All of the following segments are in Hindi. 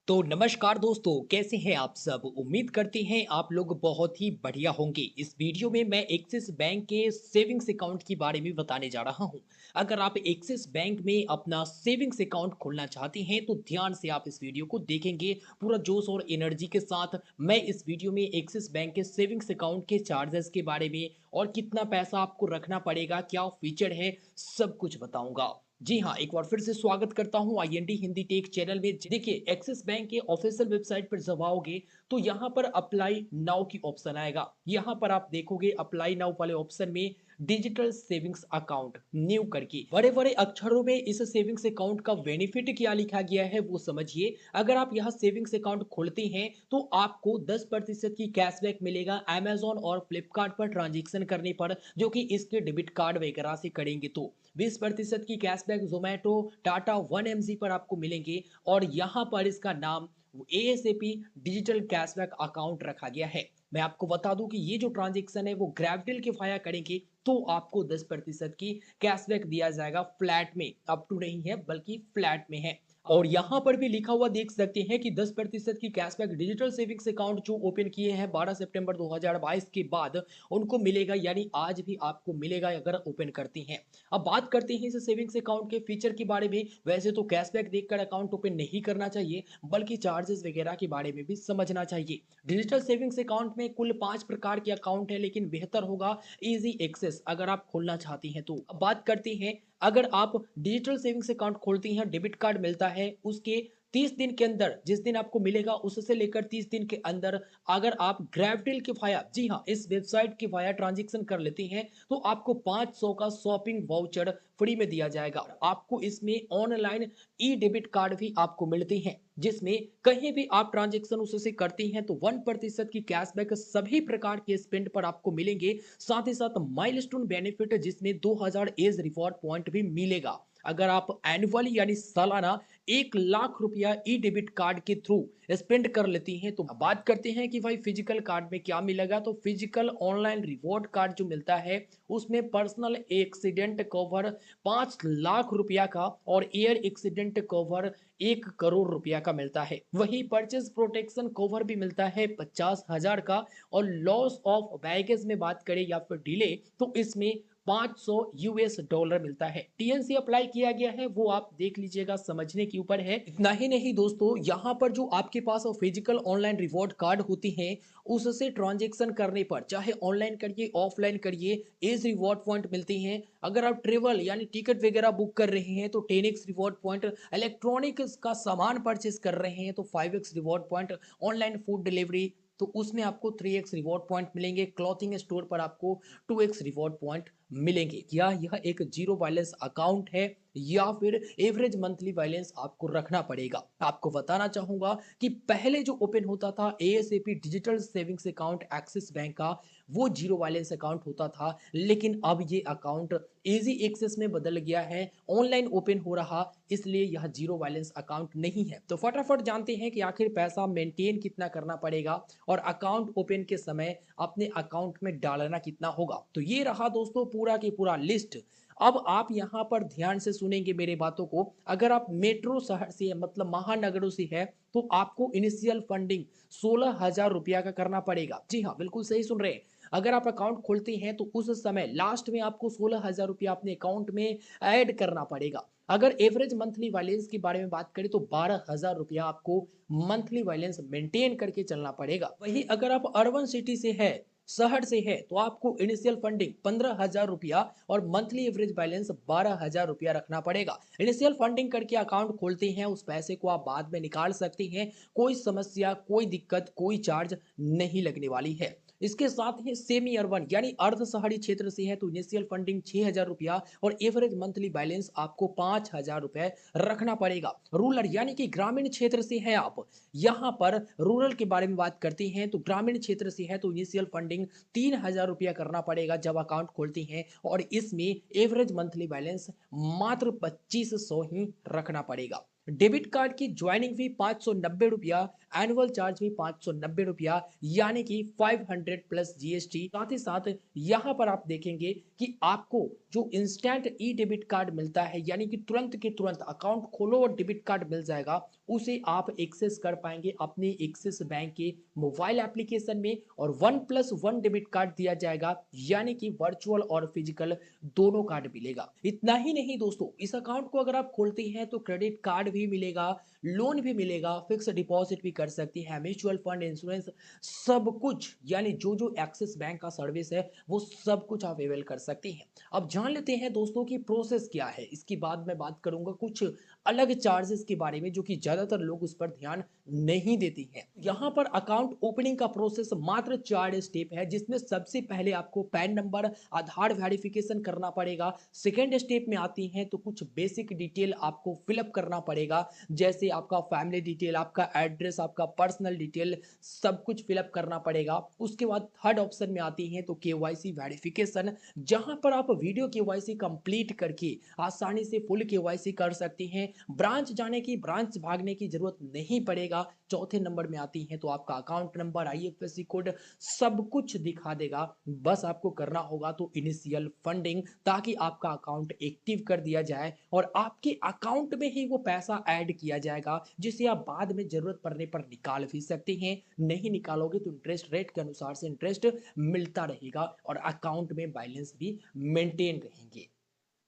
तो नमस्कार दोस्तों, कैसे हैं आप सब? उम्मीद करते हैं आप लोग बहुत ही बढ़िया होंगे। इस वीडियो में मैं एक्सिस बैंक के सेविंग्स अकाउंट के बारे में बताने जा रहा हूं। अगर आप एक्सिस बैंक में अपना सेविंग्स अकाउंट खोलना चाहते हैं तो ध्यान से आप इस वीडियो को देखेंगे पूरा जोश और एनर्जी के साथ। मैं इस वीडियो में एक्सिस बैंक के सेविंग्स अकाउंट के चार्जेस के बारे में और कितना पैसा आपको रखना पड़ेगा, क्या फीचर है, सब कुछ बताऊंगा। जी हाँ, एक बार फिर से स्वागत करता हूँ आईएनडी हिंदी टेक चैनल में। देखिए, एक्सिस बैंक के ऑफिशियल वेबसाइट पर जब आओगे तो यहाँ पर अप्लाई नाउ की ऑप्शन आएगा। यहाँ पर आप देखोगे अप्लाई नाउ वाले ऑप्शन में डिजिटल सेविंग्स अकाउंट न्यू करके बड़े बड़े अक्षरों में इस सेविंग्स अकाउंट का बेनिफिट क्या लिखा गया है वो समझिए। अगर आप यहाँ सेविंग्स अकाउंट खोलते हैं तो आपको 10% की कैशबैक मिलेगा अमेजोन और फ्लिपकार्ट पर ट्रांजेक्शन करने पर, जो कि इसके डेबिट कार्ड वगैरह से करेंगे तो 20% की कैशबैक जोमेटो टाटा 1mg पर आपको मिलेंगे। और यहाँ पर इसका नाम एएसएपी डिजिटल कैशबैक अकाउंट रखा गया है। मैं आपको बता दूं कि ये जो ट्रांजेक्शन है वो ग्रैबडील के फाया करेंगे तो आपको 10% की कैशबैक दिया जाएगा। फ्लैट में, अप टू नहीं है बल्कि फ्लैट में है। और यहाँ पर भी लिखा हुआ देख सकते हैं कि 10% की कैशबैक डिजिटल सेविंग्स अकाउंट जो ओपन किए हैं 12 सितंबर 2022 के बाद उनको मिलेगा, यानी आज भी आपको मिलेगा अगर ओपन करते हैं। अब बात करते हैं इस सेविंग्स अकाउंट के फीचर के बारे में। वैसे तो कैशबैक देखकर अकाउंट ओपन नहीं करना चाहिए, बल्कि चार्जेस वगैरह के बारे में भी समझना चाहिए। डिजिटल सेविंग्स अकाउंट में कुल 5 प्रकार के अकाउंट है, लेकिन बेहतर होगा इजी एक्सेस अगर आप खोलना चाहती हैं तो। अब बात करते हैं, अगर आप डिजिटल सेविंग्स अकाउंट खोलती हैं, डेबिट कार्ड मिलता है उसके 30 दिन के अंदर, जिस दिन आपको मिलेगा उससे लेकर 30 दिन के अंदर अगर आप ग्रैबडील के वाया, जी हाँ, इस वेबसाइट के वाया ट्रांजेक्शन कर लेते हैं तो आपको 500 का शॉपिंग वाउचर फ्री में दिया जाएगा। आपको इसमें ऑनलाइन ई डेबिट कार्ड भी आपको मिलते हैं, जिसमें कहीं भी आप ट्रांजेक्शन उससे करती हैं तो 1% की कैशबैक सभी प्रकार के स्पेंड पर आपको मिलेंगे। साथ ही साथ माइलस्टोन बेनिफिट, जिसमें 2000 एज रिवॉर्ड पॉइंट भी मिलेगा अगर आप एनुअली यानी सालाना 1 लाख रुपया ई डेबिट कार्ड के थ्रू स्पेंड कर लेती हैं। तो बात करते हैं कि भाई फिजिकल कार्ड में क्या मिलेगा। तो फिजिकल ऑनलाइन रिवॉर्ड कार्ड जो मिलता है उसमें पर्सनल एक्सीडेंट कवर 5 लाख रुपया का और एयर एक्सीडेंट कवर 1 करोड़ रुपया का मिलता है। वही परचेज प्रोटेक्शन कवर भी मिलता है 50,000 का। और लॉस ऑफ बैगेज में बात करें या फिर डिले, तो इसमें 500 यूएस डॉलर मिलता है। टीएनसी अप्लाई किया गया है वो आप देख लीजिएगा, समझने के ऊपर है। इतना ही नहीं दोस्तों, यहाँ पर जो आपके पास फिजिकल ऑनलाइन रिवॉर्ड कार्ड होती हैं उससे ट्रांजेक्शन करने पर, चाहे ऑनलाइन करिए ऑफलाइन करिए, एज रिवॉर्ड पॉइंट मिलती हैं। अगर आप ट्रेवल यानी टिकट वगैरह बुक कर रहे हैं तो 10x रिवॉर्ड पॉइंट, इलेक्ट्रॉनिक्स का सामान परचेज कर रहे हैं तो 5x reward point, online food delivery तो उसमें आपको 3x रिवॉर्ड पॉइंट मिलेंगे, क्लॉथिंग स्टोर पर आपको 2x रिवॉर्ड पॉइंट मिलेंगे। क्या यह एक जीरो बैलेंस अकाउंट है या फिर एवरेज मंथली बैलेंस आपको रखना पड़ेगा? आपको बताना चाहूंगा कि पहले जो ओपन होता था ASAP digital savings account axis bank का, वो जीरो बैलेंस अकाउंट होता था, लेकिन अब ये अकाउंट इजी एक्सेस में बदल गया है, ऑनलाइन ओपन हो रहा, इसलिए यह जीरो बैलेंस अकाउंट नहीं है। तो फटाफट जानते हैं कि आखिर पैसा मेंटेन कितना करना पड़ेगा और अकाउंट ओपन के समय अपने अकाउंट में डालना कितना होगा। तो ये रहा दोस्तों पूरा की पूरा लिस्ट। अब आप यहाँ पर ध्यान से सुनेंगे मेरे बातों को। अगर आप मेट्रो शहर से मतलब महानगरों से है तो आपको इनिशियल फंडिंग 16,000 रुपया का करना पड़ेगा। जी हाँ, बिल्कुल सही सुन रहे हैं। अगर आप अकाउंट खोलते हैं तो उस समय लास्ट में आपको 16,000 रुपया अपने अकाउंट में ऐड करना पड़ेगा। अगर एवरेज मंथली बैलेंस के बारे में बात करें तो 12,000 रुपया आपको मंथली बैलेंस मेंटेन करके चलना पड़ेगा। वही अगर आप अर्बन सिटी से है, शहर से है, तो आपको इनिशियल फंडिंग 15,000 रुपया और मंथली एवरेज बैलेंस 12,000 रुपया रखना पड़ेगा। इनिशियल फंडिंग करके अकाउंट खोलते हैं, उस पैसे को आप बाद में निकाल सकते हैं, कोई समस्या, कोई दिक्कत, कोई चार्ज नहीं लगने वाली है। इसके साथ ही सेमी अर्बन यानी अर्ध शहरी क्षेत्र से है तो इनिशियल फंडिंग 6,000 रुपया और एवरेज मंथली बैलेंस आपको 5,000 रुपए रखना पड़ेगा। रूरल यानी कि ग्रामीण क्षेत्र से है आप, यहाँ पर रूरल के बारे में बात करते हैं तो ग्रामीण क्षेत्र से है तो इनिशियल फंडिंग 3,000 रुपया करना पड़ेगा जब अकाउंट खोलते हैं, और इसमें एवरेज मंथली बैलेंस मात्र 2500 ही रखना पड़ेगा। डेबिट कार्ड की ज्वाइनिंग फी 590 रुपया, एनुअल चार्ज भी 590 रुपया, यानी कि 500 प्लस जीएसटी। साथ ही साथ यहाँ पर आप देखेंगे कि आपको जो इंस्टेंट ई डेबिट कार्ड मिलता है, यानी कि तुरंत के तुरंत अकाउंट खोलो और डेबिट कार्ड मिल जाएगा, उसे आप एक्सेस कर पाएंगे अपने एक्सिस बैंक के मोबाइल एप्लीकेशन में। और 1+1 डेबिट कार्ड दिया जाएगा, यानी कि वर्चुअल और फिजिकल दोनों कार्ड मिलेगा। इतना ही नहीं दोस्तों, इस अकाउंट को अगर आप खोलते हैं तो क्रेडिट कार्ड भी मिलेगा, लोन भी मिलेगा, फिक्स डिपॉजिट भी कर सकती है, म्यूचुअल फंड, इंश्योरेंस, सब कुछ, यानी जो जो एक्सिस बैंक का सर्विस है वो सब कुछ आप अवेल कर सकती हैं। अब जान लेते हैं दोस्तों की प्रोसेस क्या है। इसके बाद मैं बात करूंगा कुछ अलग चार्जेस के बारे में, जो कि ज्यादातर लोग उस पर ध्यान नहीं देती हैं। यहाँ पर अकाउंट ओपनिंग का प्रोसेस मात्र 4 स्टेप है, जिसमें सबसे पहले आपको पैन नंबर, आधार वेरिफिकेशन करना पड़ेगा। सेकेंड स्टेप में आती हैं तो कुछ बेसिक डिटेल आपको फिलअप करना पड़ेगा, जैसे आपका फैमिली डिटेल, आपका एड्रेस, आपका पर्सनल डिटेल, सब कुछ फिलअप करना पड़ेगा। उसके बाद थर्ड ऑप्शन में आती हैं तो केवाईसी वेरिफिकेशन, जहां पर आप वीडियो केवाईसी कंप्लीट करके आसानी से फुल केवाईसी कर सकती हैं। ब्रांच जाने की, ब्रांच भागने की जरूरत नहीं पड़ेगा। चौथे नंबर में आती हैं तो आपका अकाउंट नंबर, आईएफएससी कोड, सब कुछ दिखा देगा। बस आपको करना होगा तो इनिशियल फंडिंग, ताकि आपका अकाउंट एक्टिव कर दिया जाए और आपके अकाउंट में ही वो पैसा ऐड किया जाएगा, जिसे आप बाद में जरूरत पड़ने पर निकाल भी सकते हैं। नहीं निकालोगे तो इंटरेस्ट रेट के अनुसार से इंटरेस्ट मिलता रहेगा और अकाउंट में बैलेंस भी मेंटेन रहेंगे।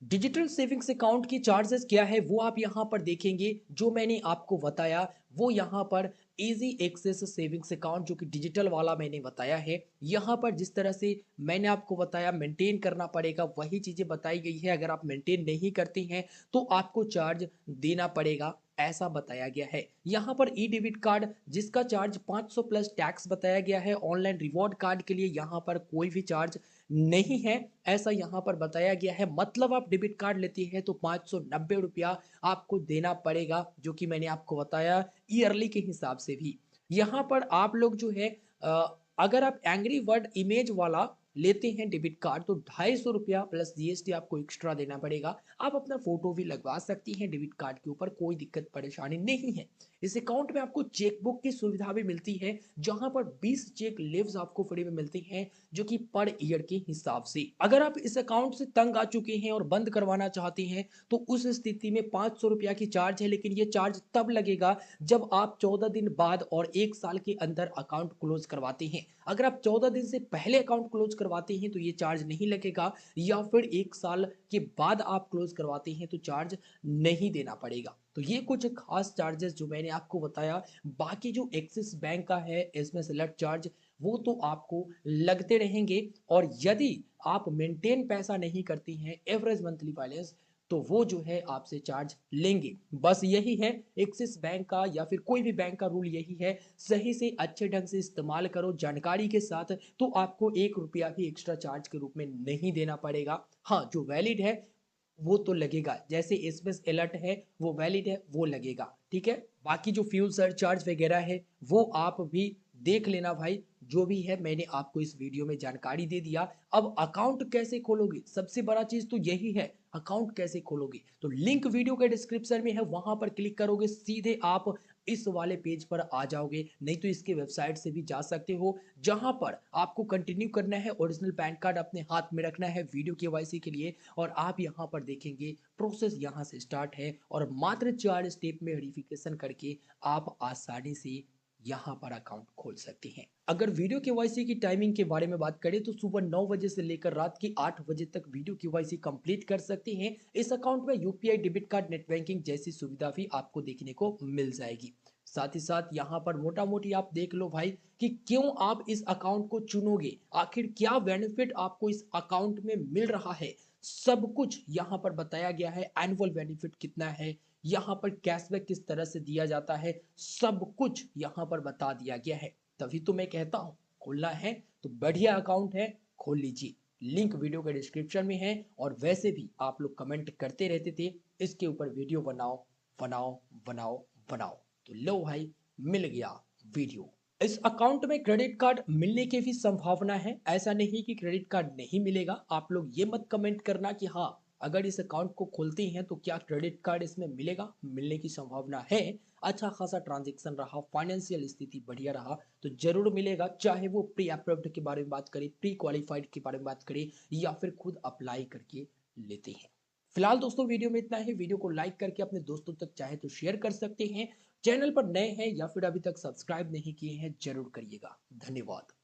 डिजिटल सेविंग्स अकाउंट की चार्जेस क्या है वो आप यहाँ पर देखेंगे। जो मैंने आपको बताया वो यहाँ पर इजी एक्सेस सेविंग्स अकाउंट, जो कि डिजिटल वाला मैंने बताया है, यहाँ पर जिस तरह से मैंने आपको बताया मेंटेन करना पड़ेगा, वही चीजें बताई गई है। अगर आप मेंटेन नहीं करती हैं तो आपको चार्ज देना पड़ेगा, ऐसा बताया गया है। यहाँ पर ई डेबिट कार्ड जिसका चार्ज 500 प्लस टैक्स बताया गया है। ऑनलाइन रिवॉर्ड कार्ड के लिए यहाँ पर कोई भी चार्ज नहीं है, ऐसा यहाँ पर बताया गया है। मतलब आप डेबिट कार्ड लेती है तो 590 रुपया आपको देना पड़ेगा, जो कि मैंने आपको बताया ईयरली के हिसाब से भी। यहाँ पर आप लोग जो है अगर आप एंग्री वर्ड इमेज वाला लेते हैं डेबिट कार्ड तो 250 रुपया प्लस जीएसटी आपको एक्स्ट्रा देना पड़ेगा। आप अपना फोटो भी लगवा सकती हैं डेबिट कार्ड के ऊपर, कोई दिक्कत परेशानी नहीं है। इस अकाउंट में आपको चेकबुक की सुविधा भी मिलती है, जहां पर 20 चेक लीव्स आपको फ्री में मिलती हैं, जो कि पर ईयर के हिसाब से। अगर आप इस अकाउंट से तंग आ चुके हैं और बंद करवाना चाहती हैं तो उस स्थिति में 500 रुपया की चार्ज है, लेकिन ये चार्ज तब लगेगा जब आप 14 दिन बाद और 1 साल के अंदर अकाउंट क्लोज करवाते हैं। अगर आप 14 दिन से पहले अकाउंट क्लोज करवाते हैं तो ये चार्ज नहीं लगेगा, या फिर 1 साल के बाद आप क्लोज करवाते हैं तो चार्ज नहीं देना पड़ेगा। तो ये कुछ खास चार्जेस जो मैंने आपको बताया। बाकी जो एक्सिस बैंक का है इसमें सेलेक्ट चार्ज, वो तो आपको लगते रहेंगे। और यदि आप मेंटेन पैसा नहीं करती हैं, एवरेज मंथली बैलेंस, तो वो जो है आपसे चार्ज लेंगे। बस यही है एक्सिस बैंक का या फिर कोई भी बैंक का रूल, यही है। सही से अच्छे ढंग से इस्तेमाल करो जानकारी के साथ, तो आपको 1 रुपया भी एक्स्ट्रा चार्ज के रूप में नहीं देना पड़ेगा। हाँ, जो वैलिड है वो तो लगेगा, जैसे एसएमएस अलर्ट है वो वैलिड है, वो लगेगा, ठीक है। बाकी जो फ्यूल सरचार्ज वगैरह है वो आप भी देख लेना भाई। जो भी है मैंने आपको इस वीडियो में जानकारी दे दिया। अब अकाउंट कैसे खोलोगे, सबसे बड़ा चीज तो यही है, अकाउंट कैसे खोलोगे। तो लिंक वीडियो के डिस्क्रिप्शन में है, वहां पर क्लिक करोगे सीधे आप इस वाले पेज पर आ जाओगे। नहीं तो इसके वेबसाइट से भी जा सकते हो, जहां पर आपको कंटिन्यू करना है, ओरिजिनल पैन कार्ड अपने हाथ में रखना है वीडियो केवाईसी के लिए। और आप यहां पर देखेंगे प्रोसेस यहां से स्टार्ट है, और मात्र 4 स्टेप में वेरिफिकेशन करके आप आसानी से यहाँ पर अकाउंट खोल सकते हैं। अगर वीडियो केवाईसी की टाइमिंग के बारे में बात करें तो सुबह 9 बजे से लेकर रात की 8 बजे तक वीडियो केवाईसी कंप्लीट कर सकते हैं। इस अकाउंट में UPI, debit card, net banking जैसी सुविधा भी आपको देखने को मिल जाएगी। साथ ही साथ यहाँ पर मोटा मोटी आप देख लो भाई कि क्यों आप इस अकाउंट को चुनोगे, आखिर क्या बेनिफिट आपको इस अकाउंट में मिल रहा है, सब कुछ यहाँ पर बताया गया है। एनुअल बेनिफिट कितना है, यहाँ पर कैशबैक किस तरह से दिया जाता है, सब कुछ यहाँ पर बता दिया गया है। तभी तो मैं कहता हूँ खोलना है तो बढ़िया अकाउंट है, खोल लीजिए। लिंक वीडियो के डिस्क्रिप्शन में है। और वैसे भी आप लोग कमेंट करते रहते थे इसके ऊपर वीडियो बनाओ बनाओ बनाओ बनाओ, तो लो भाई मिल गया वीडियो। इस अकाउंट में क्रेडिट कार्ड मिलने की भी संभावना है, ऐसा नहीं कि क्रेडिट कार्ड नहीं मिलेगा। आप लोग ये मत कमेंट करना कि हाँ अगर इस अकाउंट को खोलते हैं तो क्या क्रेडिट कार्ड इसमें मिलेगा? मिलने की संभावना है। अच्छा खासा ट्रांजैक्शन रहा, फाइनेंशियल स्थिति बढ़िया रहा तो ज़रूर मिलेगा, चाहे वो प्री अप्रूव्ड के बारे में बात करें, प्री क्वालिफाइड के बारे में बात करें या फिर खुद अप्लाई करके लेते हैं। फिलहाल दोस्तों वीडियो में इतना ही। वीडियो को लाइक करके अपने दोस्तों तक चाहे तो शेयर कर सकते हैं। चैनल पर नए हैं या फिर अभी तक सब्सक्राइब नहीं किए हैं, ज़रूर करिएगा। धन्यवाद।